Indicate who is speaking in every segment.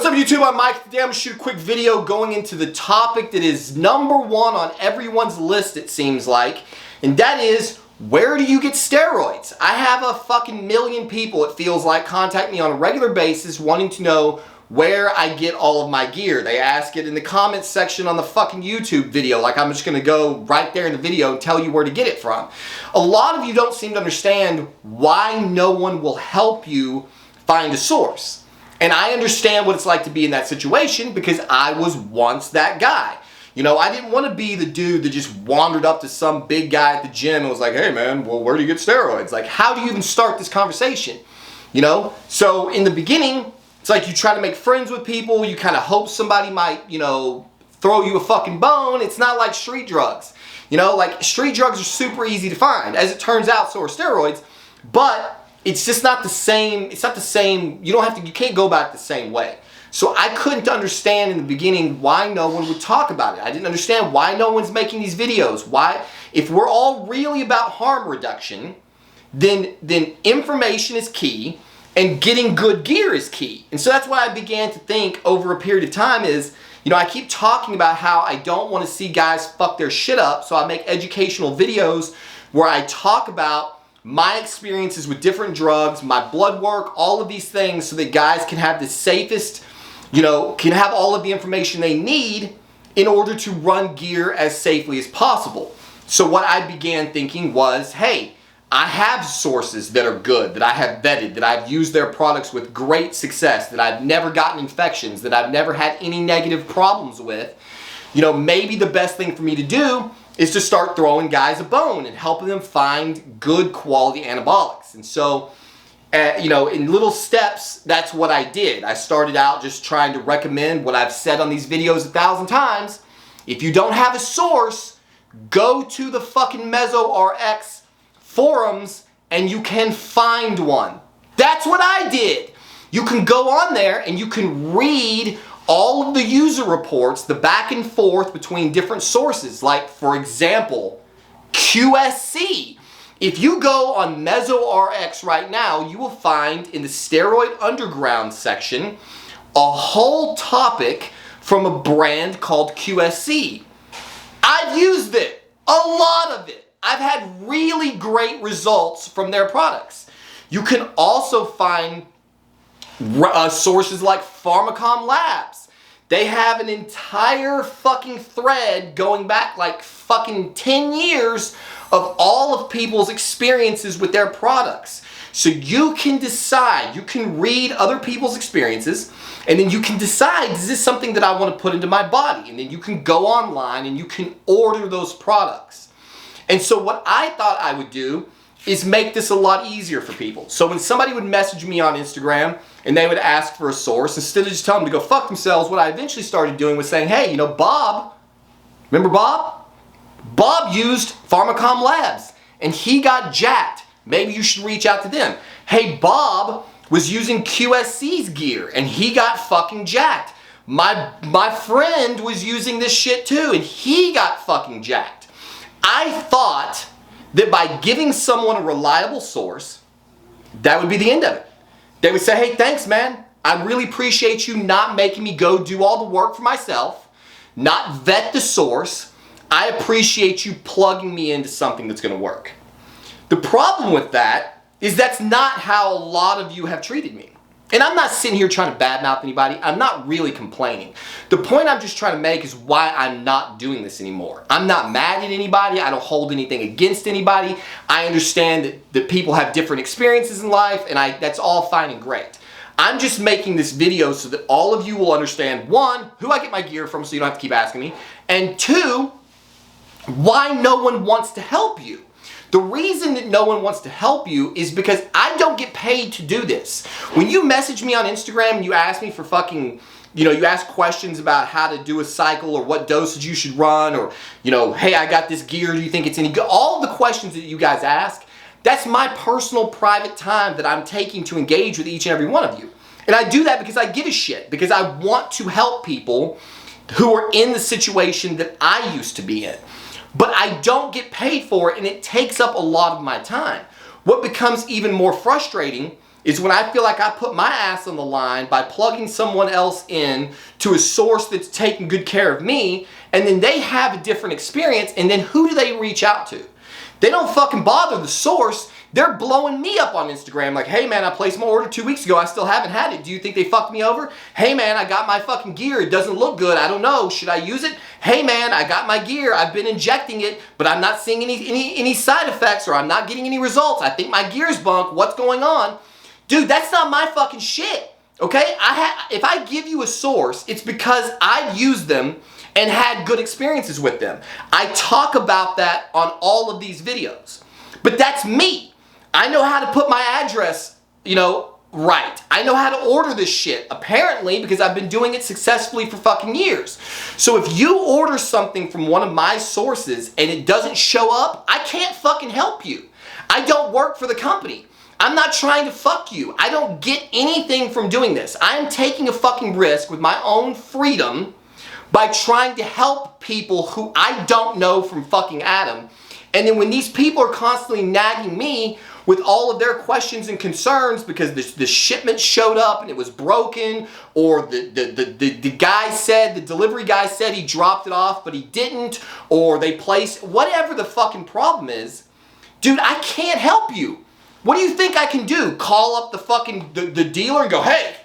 Speaker 1: What's up YouTube, I'm Mike. Today I'm going to shoot a quick video going into the topic that is number one on everyone's list, it seems like, and that is, where do you get steroids? I have a fucking million people, it feels like, contact me on a regular basis wanting to know where I get all of my gear. They ask it in the comments section on the fucking YouTube video, like I'm just going to go right there in the video and tell you where to get it from. A lot of you don't seem to understand why no one will help you find a source. And I understand what it's like to be in that situation because I was once that guy. You know, I didn't want to be the dude that just wandered up to some big guy at the gym and was like, hey man, well, where do you get steroids? Like, how do you even start this conversation? You know? So in the beginning, it's like you try to make friends with people, you kind of hope somebody might, you know, throw you a fucking bone. It's not like street drugs. You know, like street drugs are super easy to find. As it turns out, so are steroids, but it's just not the same, it's not the same, you can't go about it the same way. So I couldn't understand in the beginning why no one would talk about it. I didn't understand why no one's making these videos. Why, if we're all really about harm reduction, then information is key and getting good gear is key. And so that's why I began to think over a period of time is, you know, I keep talking about how I don't want to see guys fuck their shit up, so I make educational videos where I talk about my experiences with different drugs, my blood work, all of these things so that guys can have the safest, you know, can have all of the information they need in order to run gear as safely as possible. So what I began thinking was, hey, I have sources that are good, that I have vetted, that I've used their products with great success, that I've never gotten infections, that I've never had any negative problems with. You know, maybe the best thing for me to do is to start throwing guys a bone and helping them find good quality anabolics. And so, you know, in little steps, that's what I did. I started out just trying to recommend what I've said on these videos 1,000 times. If you don't have a source, go to the fucking MesoRx forums and you can find one. That's what I did. You can go on there and you can read all of the user reports, the back and forth between different sources, like for example, QSC. If you go on MesoRx right now, you will find in the Steroid Underground section a whole topic from a brand called QSC. I've used it, a lot of it. I've had really great results from their products. You can also find sources like Pharmacom Labs. They have an entire fucking thread going back like fucking 10 years of all of people's experiences with their products. So you can decide, you can read other people's experiences, and then you can decide, is this something that I want to put into my body? And then you can go online and you can order those products. And so what I thought I would do is make this a lot easier for people. So when somebody would message me on Instagram and they would ask for a source, instead of just telling them to go fuck themselves, what I eventually started doing was saying, hey, you know, Bob, remember Bob? Bob used Pharmacom Labs and he got jacked. Maybe you should reach out to them. Hey, Bob was using QSC's gear and he got fucking jacked. My friend was using this shit too and he got fucking jacked. I thought that by giving someone a reliable source, that would be the end of it. They would say, hey, thanks, man. I really appreciate you not making me go do all the work for myself, not vet the source. I appreciate you plugging me into something that's going to work. The problem with that is that's not how a lot of you have treated me. And I'm not sitting here trying to badmouth anybody. I'm not really complaining. The point I'm just trying to make is why I'm not doing this anymore. I'm not mad at anybody. I don't hold anything against anybody. I understand that people have different experiences in life, and that's all fine and great. I'm just making this video so that all of you will understand, one, who I get my gear from so you don't have to keep asking me, and two, why no one wants to help you. The reason that no one wants to help you is because I don't get paid to do this. When you message me on Instagram and you ask me for fucking, you know, you ask questions about how to do a cycle or what dosage you should run or, you know, hey, I got this gear, do you think it's any good? All the questions that you guys ask, that's my personal private time that I'm taking to engage with each and every one of you. And I do that because I give a shit, because I want to help people who are in the situation that I used to be in. But I don't get paid for it and it takes up a lot of my time. What becomes even more frustrating is when I feel like I put my ass on the line by plugging someone else in to a source that's taking good care of me, and then they have a different experience, and then who do they reach out to? They don't fucking bother the source. They're blowing me up on Instagram like, hey man, I placed my order 2 weeks ago. I still haven't had it. Do you think they fucked me over? Hey man, I got my fucking gear. It doesn't look good. I don't know. Should I use it? Hey man, I got my gear. I've been injecting it, but I'm not seeing any side effects, or I'm not getting any results. I think my gear's bunk. What's going on? Dude, that's not my fucking shit. Okay? If I give you a source, it's because I've used them and had good experiences with them. I talk about that on all of these videos. But that's me. I know how to put my address, right. I know how to order this shit, apparently, because I've been doing it successfully for fucking years. So if you order something from one of my sources and it doesn't show up, I can't fucking help you. I don't work for the company. I'm not trying to fuck you. I don't get anything from doing this. I am taking a fucking risk with my own freedom by trying to help people who I don't know from fucking Adam. And then when these people are constantly nagging me with all of their questions and concerns because the shipment showed up and it was broken, or the guy said, the delivery guy said he dropped it off but he didn't, or they placed, whatever the fucking problem is, dude, I can't help you. What do you think I can do? Call up the fucking the dealer and go, hey,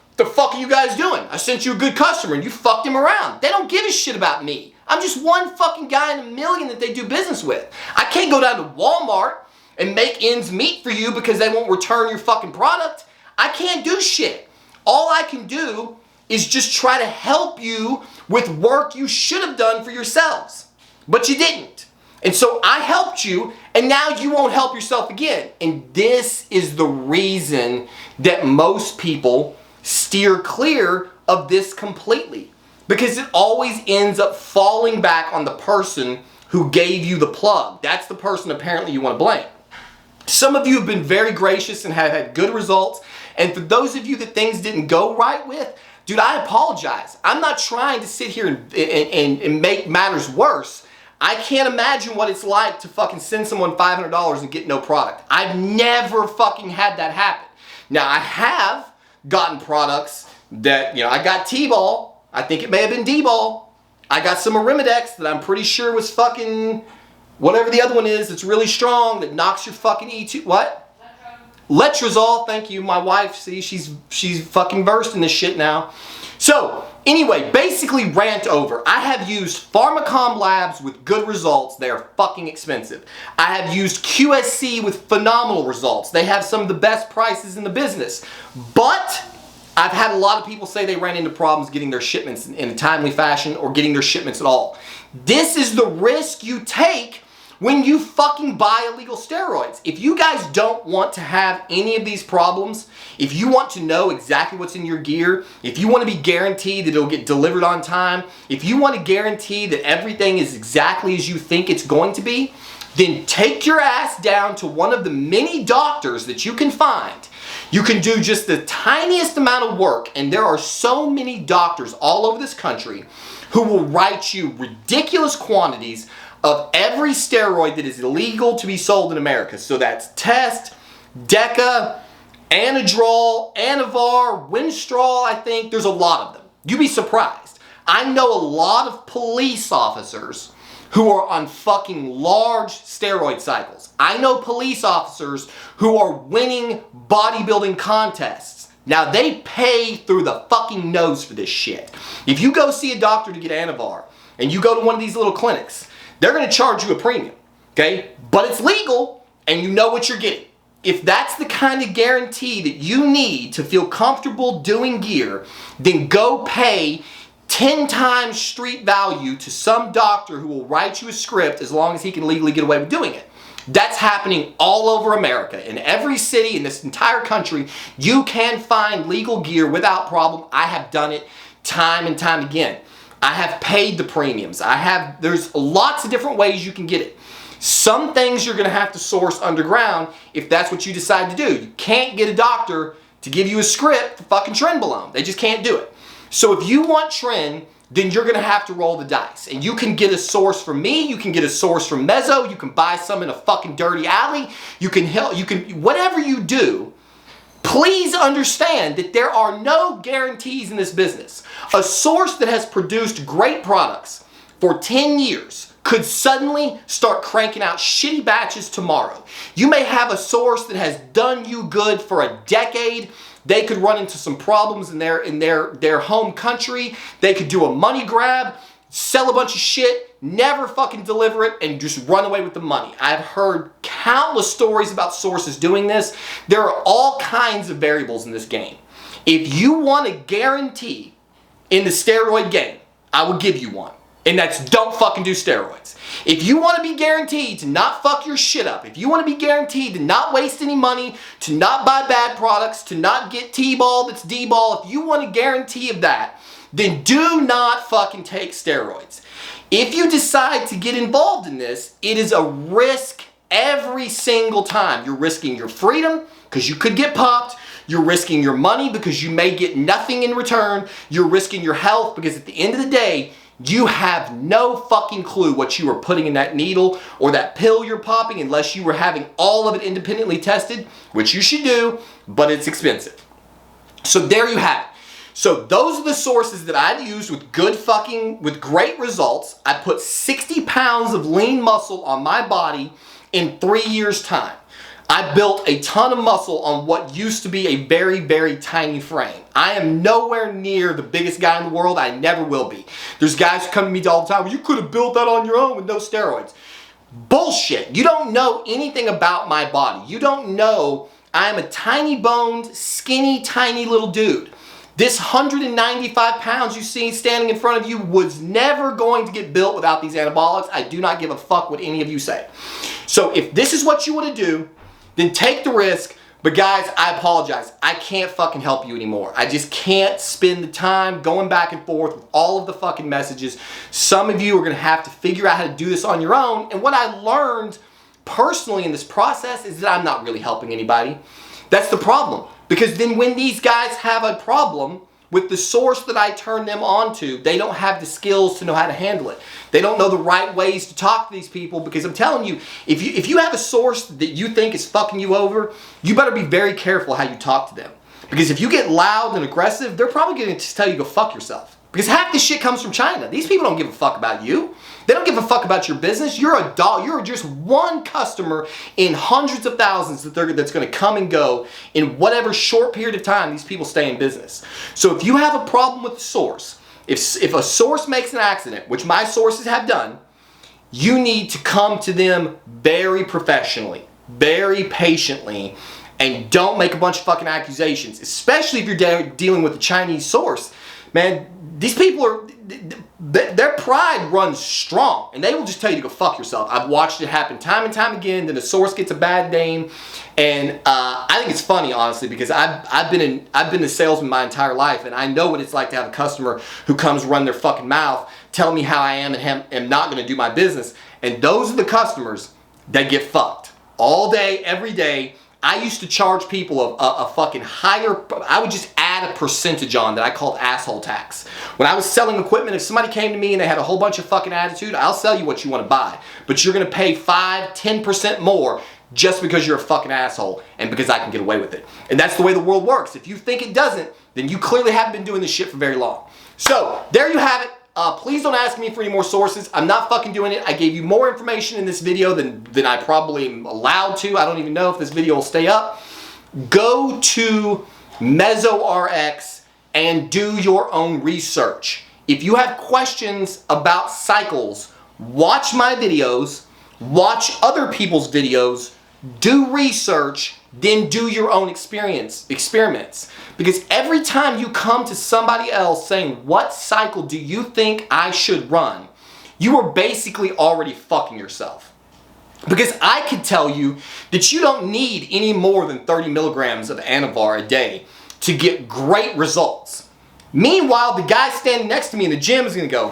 Speaker 1: what the fuck are you guys doing? I sent you a good customer and you fucked him around. They don't give a shit about me. I'm just one fucking guy in a million that they do business with. I can't go down to Walmart and make ends meet for you because they won't return your fucking product. I can't do shit. All I can do is just try to help you with work you should have done for yourselves. But you didn't. And so I helped you, and now you won't help yourself again. And this is the reason that most people steer clear of this completely. Because it always ends up falling back on the person who gave you the plug. That's the person apparently you want to blame. Some of you have been very gracious and have had good results. And for those of you that things didn't go right with, dude, I apologize. I'm not trying to sit here and make matters worse. I can't imagine what it's like to fucking send someone $500 and get no product. I've never fucking had that happen. Now, I have gotten products that, I got T-ball. I think it may have been D-ball. I got some Arimidex that I'm pretty sure was fucking whatever the other one is that's really strong that knocks your fucking E2. What? Letrozole. Thank you. My wife, see, she's fucking versed in this shit now. So, anyway, basically rant over. I have used Pharmacom Labs with good results. They are fucking expensive. I have used QSC with phenomenal results. They have some of the best prices in the business. But I've had a lot of people say they ran into problems getting their shipments in a timely fashion or getting their shipments at all. This is the risk you take when you fucking buy illegal steroids. If you guys don't want to have any of these problems, if you want to know exactly what's in your gear, if you want to be guaranteed that it'll get delivered on time, if you want to guarantee that everything is exactly as you think it's going to be, then take your ass down to one of the many doctors that you can find. You can do just the tiniest amount of work, and there are so many doctors all over this country who will write you ridiculous quantities of every steroid that is illegal to be sold in America. So that's Test, Deca, Anadrol, Anavar, Winstrol, I think. There's a lot of them. You'd be surprised. I know a lot of police officers who are on fucking large steroid cycles. I know police officers who are winning bodybuilding contests. Now, they pay through the fucking nose for this shit. If you go see a doctor to get Anavar, and you go to one of these little clinics, they're going to charge you a premium, okay? But it's legal, and you know what you're getting. If that's the kind of guarantee that you need to feel comfortable doing gear, then go pay 10 times street value to some doctor who will write you a script as long as he can legally get away with doing it. That's happening all over America. In every city in this entire country, you can find legal gear without problem. I have done it time and time again. I have paid the premiums. There's lots of different ways you can get it. Some things you're going to have to source underground if that's what you decide to do. You can't get a doctor to give you a script for fucking Trenbolone. They just can't do it. So if you want Tren, then you're going to have to roll the dice. And you can get a source from me, you can get a source from Mezzo, you can buy some in a fucking dirty alley, you can whatever you do, Please understand that there are no guarantees in this business. A source that has produced great products for 10 years could suddenly start cranking out shitty batches tomorrow. You may have a source that has done you good for a decade. They could run into some problems in their home country. They could do a money grab, sell a bunch of shit, never fucking deliver it, and just run away with the money. I've heard countless stories about sources doing this. There are all kinds of variables in this game. If you want a guarantee in the steroid game, I will give you one. And that's don't fucking do steroids. If you want to be guaranteed to not fuck your shit up, if you want to be guaranteed to not waste any money, to not buy bad products, to not get T-ball that's D-ball, if you want a guarantee of that, then do not fucking take steroids. If you decide to get involved in this, it is a risk every single time. You're risking your freedom because you could get popped. You're risking your money because you may get nothing in return. You're risking your health because at the end of the day, you have no fucking clue what you are putting in that needle or that pill you're popping unless you were having all of it independently tested, which you should do, but it's expensive. So there you have it. So those are the sources that I've used with with great results. I put 60 pounds of lean muscle on my body in 3 years' time. I built a ton of muscle on what used to be a very, very tiny frame. I am nowhere near the biggest guy in the world. I never will be. There's guys who come to me all the time, well, you could have built that on your own with no steroids. Bullshit. You don't know anything about my body. You don't know I am a tiny boned, skinny, tiny little dude. This 195 pounds you see standing in front of you was never going to get built without these anabolics. I do not give a fuck what any of you say. So if this is what you want to do, then take the risk. But guys, I apologize. I can't fucking help you anymore. I just can't spend the time going back and forth with all of the fucking messages. Some of you are going to have to figure out how to do this on your own. And what I learned personally in this process is that I'm not really helping anybody. That's the problem. Because then when these guys have a problem with the source that I turn them on to, they don't have the skills to know how to handle it. They don't know the right ways to talk to these people, because I'm telling you, if you have a source that you think is fucking you over, you better be very careful how you talk to them. Because if you get loud and aggressive, they're probably going to tell you to go fuck yourself. Because half this shit comes from China. These people don't give a fuck about you. They don't give a fuck about your business. You're a dog. You're just one customer in hundreds of thousands that's going to come and go in whatever short period of time these people stay in business. So if you have a problem with the source, if a source makes an accident, which my sources have done, you need to come to them very professionally, very patiently, and don't make a bunch of fucking accusations, especially if you're dealing with a Chinese source. Man, these people their pride runs strong, and they will just tell you to go fuck yourself. I've watched it happen time and time again. Then the source gets a bad name, and I think it's funny, honestly, because I've been a salesman my entire life, and I know what it's like to have a customer who comes run their fucking mouth, tell me how I am and am not going to do my business, and those are the customers that get fucked all day, every day. I used to charge people a fucking higher, I would just add a percentage on that I called asshole tax. When I was selling equipment, if somebody came to me and they had a whole bunch of fucking attitude, I'll sell you what you want to buy. But you're going to pay 5-10% more just because you're a fucking asshole and because I can get away with it. And that's the way the world works. If you think it doesn't, then you clearly haven't been doing this shit for very long. So, there you have it. Please don't ask me for any more sources. I'm not fucking doing it. I gave you more information in this video than I probably am allowed to. I don't even know if this video will stay up. Go to MesoRx and do your own research. If you have questions about cycles, watch my videos, watch other people's videos, do research, then do your own experiments. Because every time you come to somebody else saying, what cycle do you think I should run? You are basically already fucking yourself. Because I could tell you that you don't need any more than 30 milligrams of Anavar a day to get great results. Meanwhile, the guy standing next to me in the gym is going to go,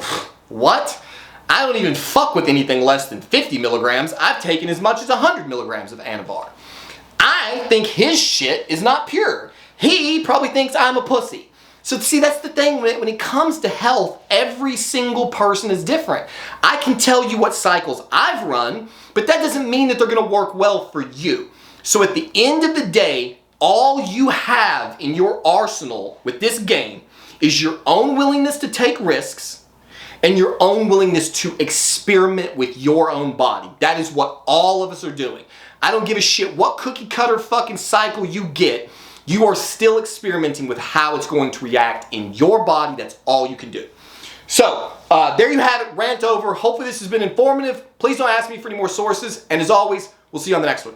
Speaker 1: what? I don't even fuck with anything less than 50 milligrams. I've taken as much as 100 milligrams of Anavar. I think his shit is not pure. He probably thinks I'm a pussy. So see, that's the thing. When it comes to health, every single person is different. I can tell you what cycles I've run, but that doesn't mean that they're going to work well for you. So at the end of the day, all you have in your arsenal with this game is your own willingness to take risks and your own willingness to experiment with your own body. That is what all of us are doing. I don't give a shit what cookie cutter fucking cycle you get. You are still experimenting with how it's going to react in your body. That's all you can do. So, there you have it, rant over. Hopefully this has been informative. Please don't ask me for any more sources. And as always, we'll see you on the next one.